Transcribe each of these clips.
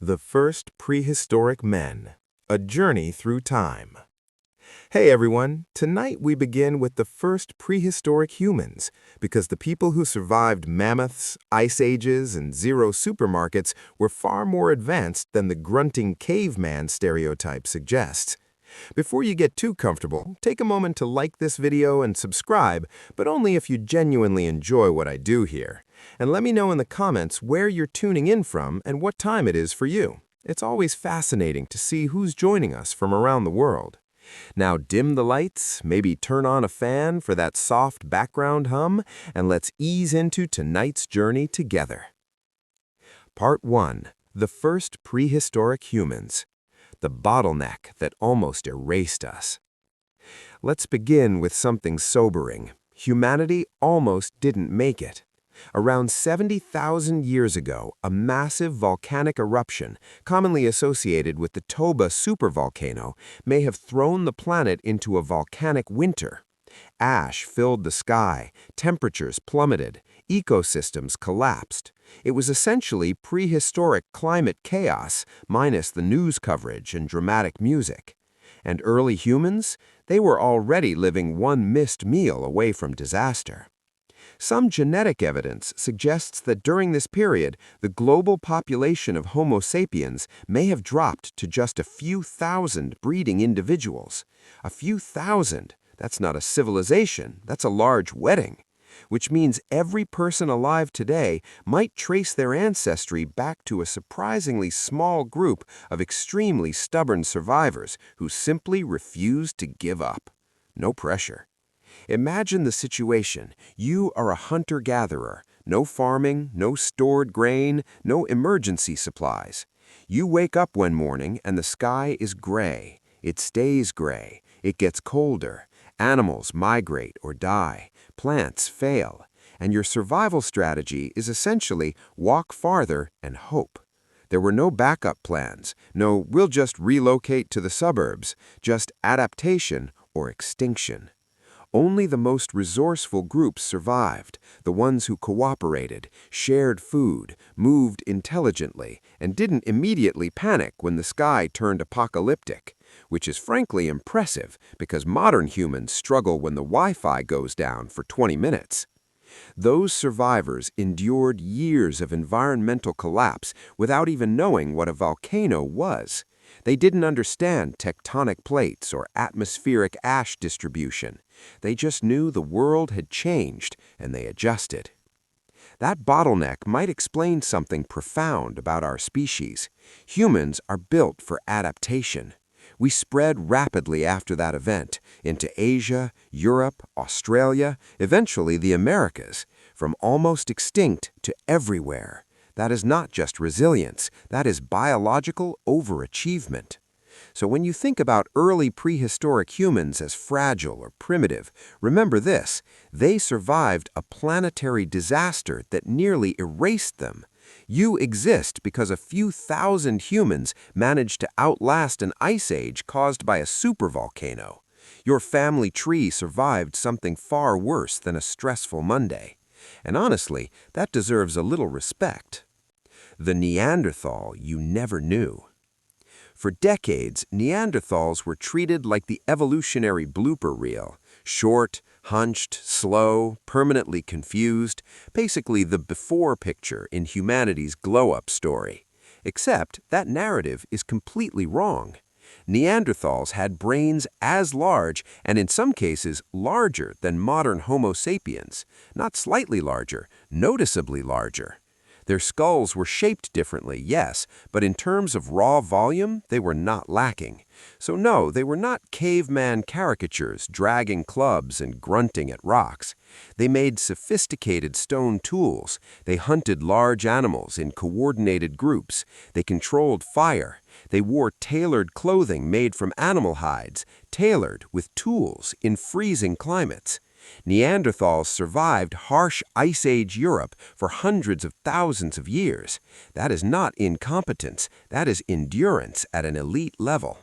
The First Prehistoric Men, A Journey Through Time. Hey everyone, tonight we begin with the first prehistoric humans, because the people who survived mammoths, ice ages, and zero supermarkets were far more advanced than the grunting caveman stereotype suggests. Before you get too comfortable, take a moment to like this video and subscribe, but only if you genuinely enjoy what I do here. And let me know in the comments where you're tuning in from and what time it is for you. It's always fascinating to see who's joining us from around the world. Now dim the lights, maybe turn on a fan for that soft background hum, and let's ease into tonight's journey together. Part 1. The First Prehistoric Humans. The bottleneck that almost erased us. Let's begin with something sobering. Humanity almost didn't make it. Around 70,000 years ago, a massive volcanic eruption, commonly associated with the Toba supervolcano, may have thrown the planet into a volcanic winter. Ash filled the sky, temperatures plummeted, ecosystems collapsed. It was essentially prehistoric climate chaos, minus the news coverage and dramatic music. And early humans? They were already living one missed meal away from disaster. Some genetic evidence suggests that during this period, the global population of Homo sapiens may have dropped to just a few thousand breeding individuals. A few thousand. That's not a civilization, that's a large wedding. Which means every person alive today might trace their ancestry back to a surprisingly small group of extremely stubborn survivors who simply refused to give up. No pressure. Imagine the situation. You are a hunter-gatherer. No farming, no stored grain, no emergency supplies. You wake up one morning and the sky is gray. It stays gray. It gets colder. Animals migrate or die. Plants fail. And your survival strategy is essentially walk farther and hope. There were no backup plans. No, we'll just relocate to the suburbs. Just adaptation or extinction. Only the most resourceful groups survived, the ones who cooperated, shared food, moved intelligently, and didn't immediately panic when the sky turned apocalyptic, which is frankly impressive because modern humans struggle when the Wi-Fi goes down for 20 minutes. Those survivors endured years of environmental collapse without even knowing what a volcano was. They didn't understand tectonic plates or atmospheric ash distribution. They just knew the world had changed, and they adjusted. That bottleneck might explain something profound about our species. Humans are built for adaptation. We spread rapidly after that event into Asia, Europe, Australia, eventually the Americas, from almost extinct to everywhere. That is not just resilience, that is biological overachievement. So when you think about early prehistoric humans as fragile or primitive, remember this: they survived a planetary disaster that nearly erased them. You exist because a few thousand humans managed to outlast an ice age caused by a supervolcano. Your family tree survived something far worse than a stressful Monday. And honestly, that deserves a little respect. The Neanderthal you never knew. For decades, Neanderthals were treated like the evolutionary blooper reel. Short, hunched, slow, permanently confused, basically the before picture in humanity's glow-up story. Except that narrative is completely wrong. Neanderthals had brains as large, and in some cases larger than modern Homo sapiens. Not slightly larger, noticeably larger. Their skulls were shaped differently, yes, but in terms of raw volume, they were not lacking. So no, they were not caveman caricatures dragging clubs and grunting at rocks. They made sophisticated stone tools. They hunted large animals in coordinated groups. They controlled fire. They wore tailored clothing made from animal hides, tailored with tools in freezing climates. Neanderthals survived harsh Ice Age Europe for hundreds of thousands of years. That is not incompetence, that is endurance at an elite level.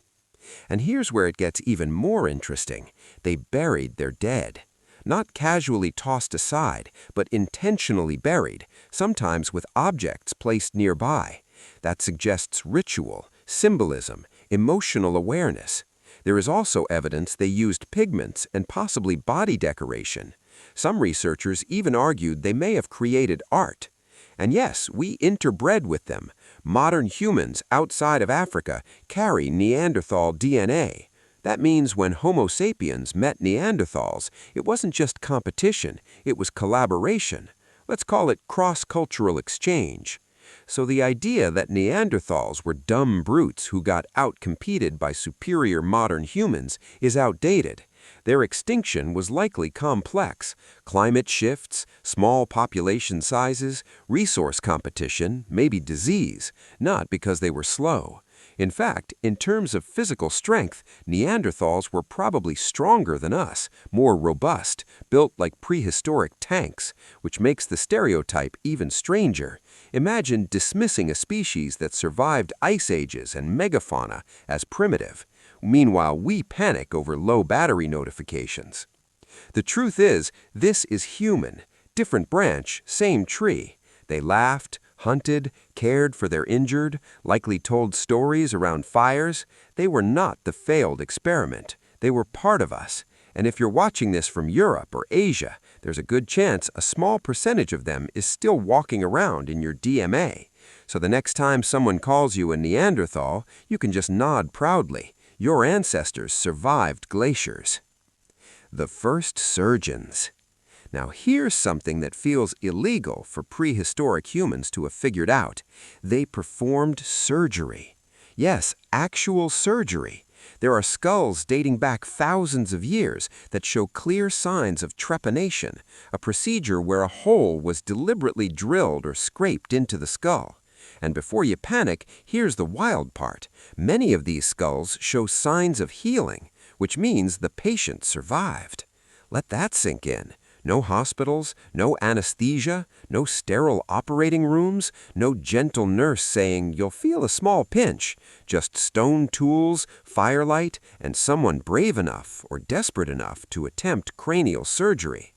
And here's where it gets even more interesting. They buried their dead. Not casually tossed aside, but intentionally buried, sometimes with objects placed nearby. That suggests ritual, symbolism, emotional awareness. There is also evidence they used pigments and possibly body decoration. Some researchers even argued they may have created art. And yes, we interbred with them. Modern humans outside of Africa carry Neanderthal DNA. That means when Homo sapiens met Neanderthals, it wasn't just competition, it was collaboration. Let's call it cross-cultural exchange. So the idea that Neanderthals were dumb brutes who got out-competed by superior modern humans is outdated. Their extinction was likely complex. Climate shifts, small population sizes, resource competition, maybe disease, not because they were slow. In fact, in terms of physical strength, Neanderthals were probably stronger than us, more robust, built like prehistoric tanks, which makes the stereotype even stranger. Imagine dismissing a species that survived ice ages and megafauna as primitive. Meanwhile, we panic over low battery notifications. The truth is, this is human. Different branch, same tree. They laughed, hunted, cared for their injured, likely told stories around fires. They were not the failed experiment. They were part of us. And if you're watching this from Europe or Asia, there's a good chance a small percentage of them is still walking around in your DMA. So the next time someone calls you a Neanderthal, you can just nod proudly. Your ancestors survived glaciers. The first surgeons. Now here's something that feels illegal for prehistoric humans to have figured out. They performed surgery. Yes, actual surgery. There are skulls dating back thousands of years that show clear signs of trepanation, a procedure where a hole was deliberately drilled or scraped into the skull. And before you panic, here's the wild part. Many of these skulls show signs of healing, which means the patient survived. Let that sink in. No hospitals, no anesthesia, no sterile operating rooms, no gentle nurse saying, "You'll feel a small pinch." Just stone tools, firelight, and someone brave enough or desperate enough to attempt cranial surgery.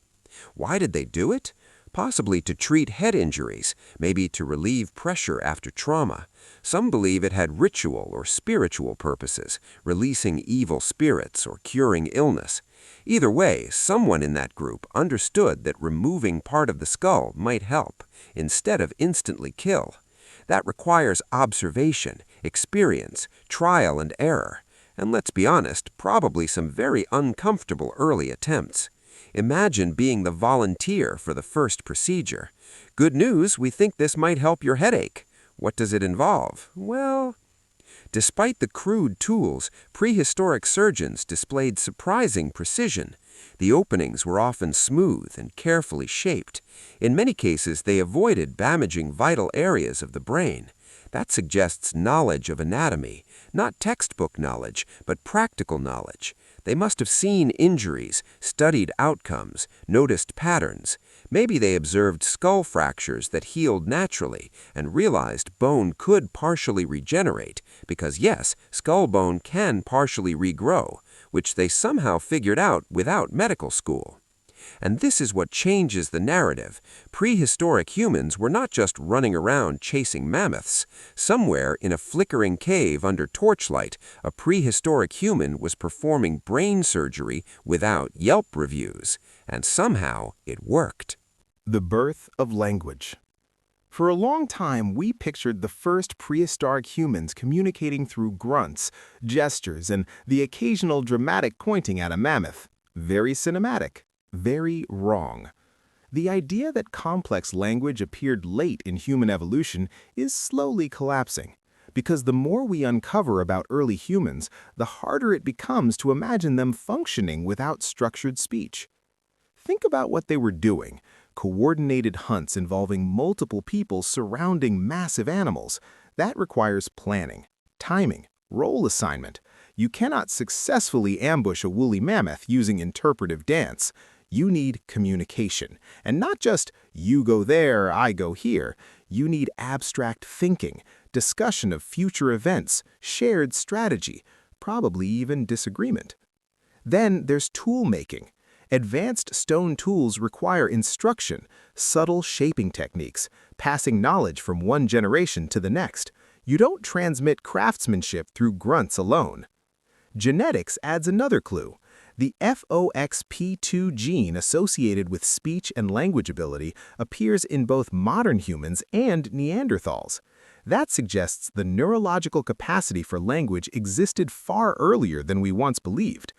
Why did they do it? Possibly to treat head injuries, maybe to relieve pressure after trauma. Some believe it had ritual or spiritual purposes, releasing evil spirits or curing illness. Either way, someone in that group understood that removing part of the skull might help, instead of instantly kill. That requires observation, experience, trial and error, and let's be honest, probably some very uncomfortable early attempts. Imagine being the volunteer for the first procedure. Good news, we think this might help your headache. What does it involve? Well, despite the crude tools, prehistoric surgeons displayed surprising precision. The openings were often smooth and carefully shaped. In many cases, they avoided damaging vital areas of the brain. That suggests knowledge of anatomy, not textbook knowledge, but practical knowledge. They must have seen injuries, studied outcomes, noticed patterns. Maybe they observed skull fractures that healed naturally and realized bone could partially regenerate because, yes, skull bone can partially regrow, which they somehow figured out without medical school. And this is what changes the narrative. Prehistoric humans were not just running around chasing mammoths. Somewhere in a flickering cave under torchlight, a prehistoric human was performing brain surgery without Yelp reviews. And somehow it worked. The birth of language. For a long time, we pictured the first prehistoric humans communicating through grunts, gestures, and the occasional dramatic pointing at a mammoth. Very cinematic. Very wrong. The idea that complex language appeared late in human evolution is slowly collapsing, because the more we uncover about early humans, the harder it becomes to imagine them functioning without structured speech. Think about what they were doing. Coordinated hunts involving multiple people surrounding massive animals. That requires planning, timing, role assignment. You cannot successfully ambush a woolly mammoth using interpretive dance. You need communication, and not just you go there, I go here. You need abstract thinking, discussion of future events, shared strategy, probably even disagreement. Then there's tool making. Advanced stone tools require instruction, subtle shaping techniques, passing knowledge from one generation to the next. You don't transmit craftsmanship through grunts alone. Genetics adds another clue. The FOXP2 gene associated with speech and language ability appears in both modern humans and Neanderthals. That suggests the neurological capacity for language existed far earlier than we once believed,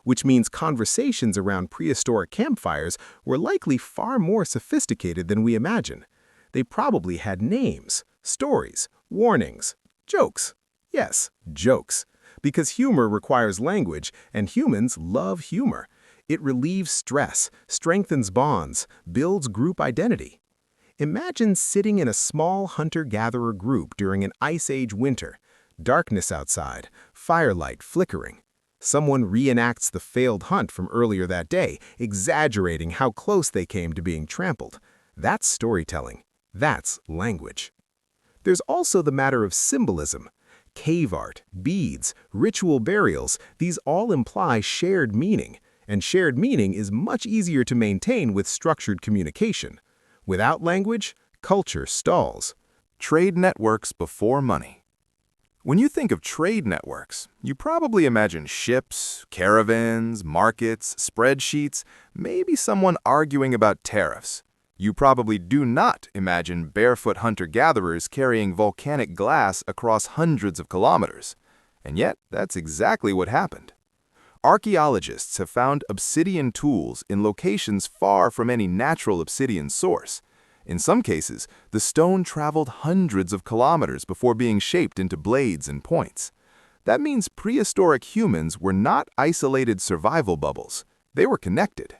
which means conversations around prehistoric campfires were likely far more sophisticated than we imagine. They probably had names, stories, warnings, jokes. Yes, jokes. Because humor requires language, and humans love humor. It relieves stress, strengthens bonds, builds group identity. Imagine sitting in a small hunter-gatherer group during an Ice Age winter. Darkness outside, firelight flickering. Someone reenacts the failed hunt from earlier that day, exaggerating how close they came to being trampled. That's storytelling. That's language. There's also the matter of symbolism. Cave art, beads, ritual burials, these all imply shared meaning, and shared meaning is much easier to maintain with structured communication. Without language, culture stalls. Trade networks before money. When you think of trade networks, you probably imagine ships, caravans, markets, spreadsheets, maybe someone arguing about tariffs. You probably do not imagine barefoot hunter-gatherers carrying volcanic glass across hundreds of kilometers. And yet, that's exactly what happened. Archaeologists have found obsidian tools in locations far from any natural obsidian source. In some cases, the stone traveled hundreds of kilometers before being shaped into blades and points. That means prehistoric humans were not isolated survival bubbles. They were connected.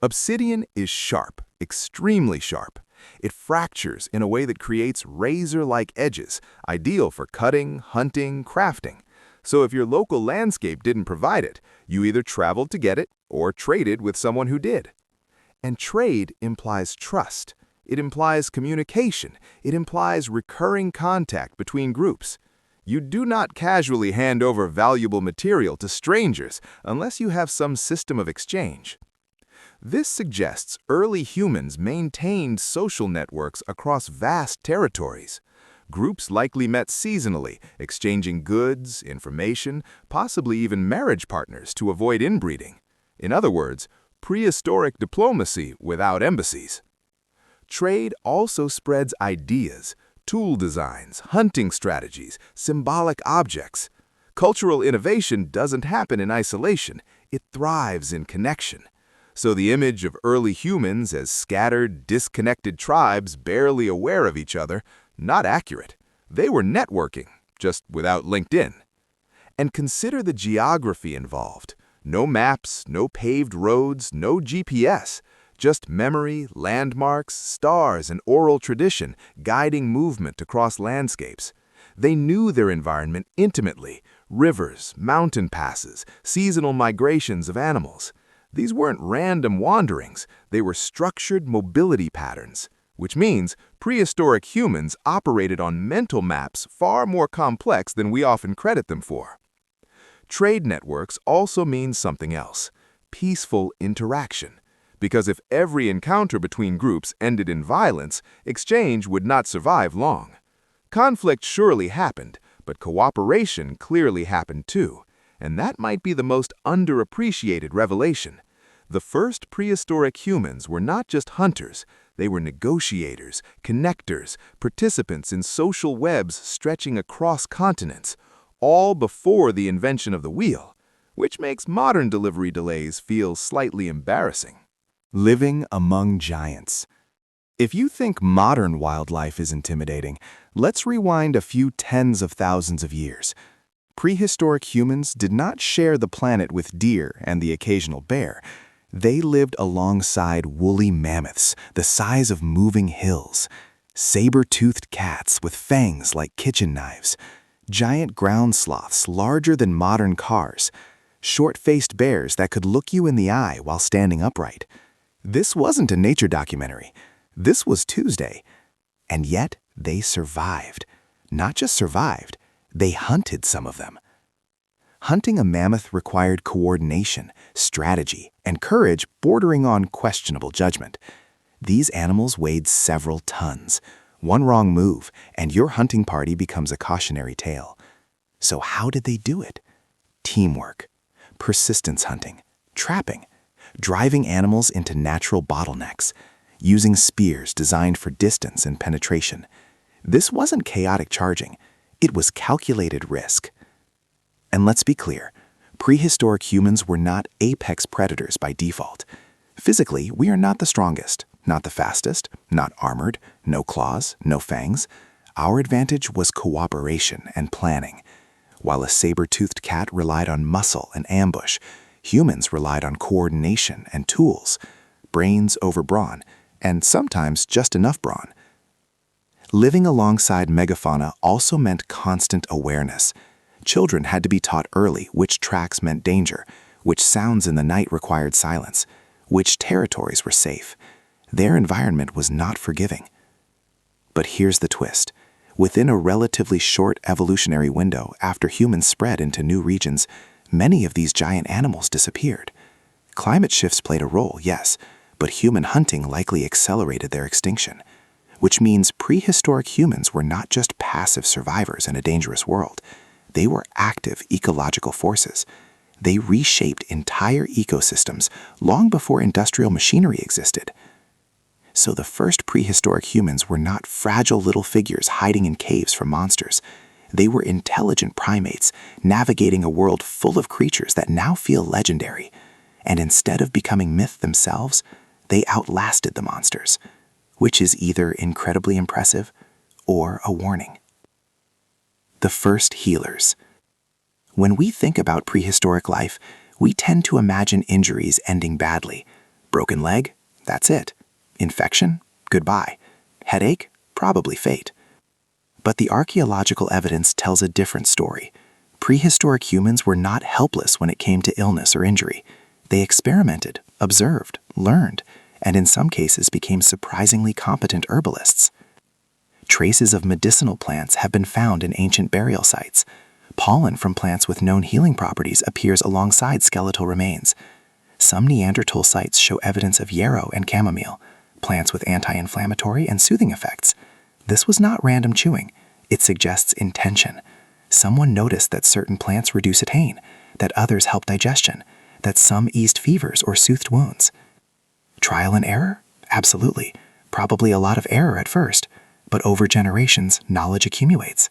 Obsidian is sharp, extremely sharp. It fractures in a way that creates razor-like edges, ideal for cutting, hunting, crafting. So if your local landscape didn't provide it, you either traveled to get it or traded with someone who did. And trade implies trust. It implies communication. It implies recurring contact between groups. You do not casually hand over valuable material to strangers unless you have some system of exchange. This suggests early humans maintained social networks across vast territories. Groups likely met seasonally, exchanging goods, information, possibly even marriage partners to avoid inbreeding. In other words, prehistoric diplomacy without embassies. Trade also spreads ideas, tool designs, hunting strategies, symbolic objects. Cultural innovation doesn't happen in isolation, it thrives in connection. So the image of early humans as scattered, disconnected tribes barely aware of each other, not accurate. They were networking, just without LinkedIn. And consider the geography involved. No maps, no paved roads, no GPS. Just memory, landmarks, stars, and oral tradition guiding movement across landscapes. They knew their environment intimately. Rivers, mountain passes, seasonal migrations of animals. These weren't random wanderings, they were structured mobility patterns, which means prehistoric humans operated on mental maps far more complex than we often credit them for. Trade networks also mean something else, peaceful interaction. Because if every encounter between groups ended in violence, exchange would not survive long. Conflict surely happened, but cooperation clearly happened too. And that might be the most underappreciated revelation. The first prehistoric humans were not just hunters, they were negotiators, connectors, participants in social webs stretching across continents, all before the invention of the wheel, which makes modern delivery delays feel slightly embarrassing. Living among giants. If you think modern wildlife is intimidating, let's rewind a few tens of thousands of years. Prehistoric humans did not share the planet with deer and the occasional bear. They lived alongside woolly mammoths, the size of moving hills, saber-toothed cats with fangs like kitchen knives, giant ground sloths larger than modern cars, short-faced bears that could look you in the eye while standing upright. This wasn't a nature documentary. This was Tuesday. And yet, they survived. Not just survived, they hunted some of them. hunting a mammoth required coordination, strategy, and courage bordering on questionable judgment. These animals weighed several tons. One wrong move, and your hunting party becomes a cautionary tale. So how did they do it? Teamwork, persistence hunting, trapping, driving animals into natural bottlenecks, using spears designed for distance and penetration. This wasn't chaotic charging. It was calculated risk. And let's be clear, prehistoric humans were not apex predators by default. Physically, we are not the strongest, not the fastest, not armored, no claws, no fangs. Our advantage was cooperation and planning. While a saber-toothed cat relied on muscle and ambush, humans relied on coordination and tools, brains over brawn, and sometimes just enough brawn. Living alongside megafauna also meant constant awareness. Children had to be taught early which tracks meant danger, which sounds in the night required silence, which territories were safe. Their environment was not forgiving. But here's the twist. Within a relatively short evolutionary window after humans spread into new regions, many of these giant animals disappeared. Climate shifts played a role, yes, but human hunting likely accelerated their extinction, which means prehistoric humans were not just passive survivors in a dangerous world. They were active ecological forces. They reshaped entire ecosystems long before industrial machinery existed. So the first prehistoric humans were not fragile little figures hiding in caves from monsters. They were intelligent primates navigating a world full of creatures that now feel legendary. And instead of becoming myth themselves, they outlasted the monsters, which is either incredibly impressive or a warning. The first healers. When we think about prehistoric life, we tend to imagine injuries ending badly. Broken leg? That's it. Infection? Goodbye. Headache? Probably fate. But the archaeological evidence tells a different story. Prehistoric humans were not helpless when it came to illness or injury. They experimented, observed, learned, and in some cases became surprisingly competent herbalists. Traces of medicinal plants have been found in ancient burial sites. Pollen from plants with known healing properties appears alongside skeletal remains. Some Neanderthal sites show evidence of yarrow and chamomile, plants with anti-inflammatory and soothing effects. This was not random chewing. It suggests intention. Someone noticed that certain plants reduce pain, that others help digestion, that some eased fevers or soothed wounds. Trial and error? Absolutely. Probably a lot of error at first, but over generations, knowledge accumulates.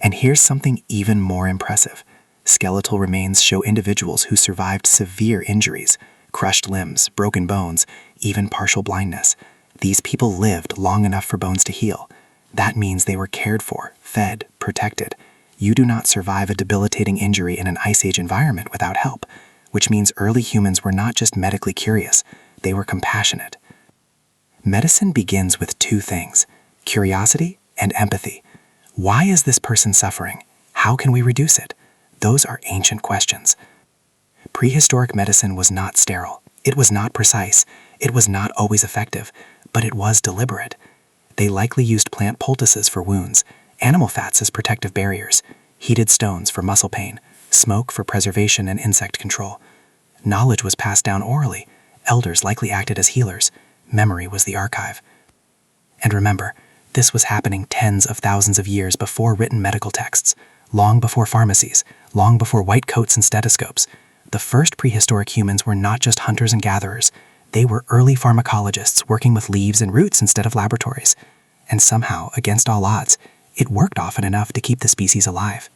And here's something even more impressive. Skeletal remains show individuals who survived severe injuries, crushed limbs, broken bones, even partial blindness. These people lived long enough for bones to heal. That means they were cared for, fed, protected. You do not survive a debilitating injury in an Ice Age environment without help, which means early humans were not just medically curious, they were compassionate. Medicine begins with two things: curiosity and empathy. Why is this person suffering? How can we reduce it? Those are ancient questions. Prehistoric medicine was not sterile. It was not precise. It was not always effective, but it was deliberate. They likely used plant poultices for wounds, animal fats as protective barriers, heated stones for muscle pain, smoke for preservation and insect control. Knowledge was passed down orally. Elders likely acted as healers. Memory was the archive. And remember, this was happening tens of thousands of years before written medical texts, long before pharmacies, long before white coats and stethoscopes. The first prehistoric humans were not just hunters and gatherers. They were early pharmacologists working with leaves and roots instead of laboratories. And somehow, against all odds, it worked often enough to keep the species alive.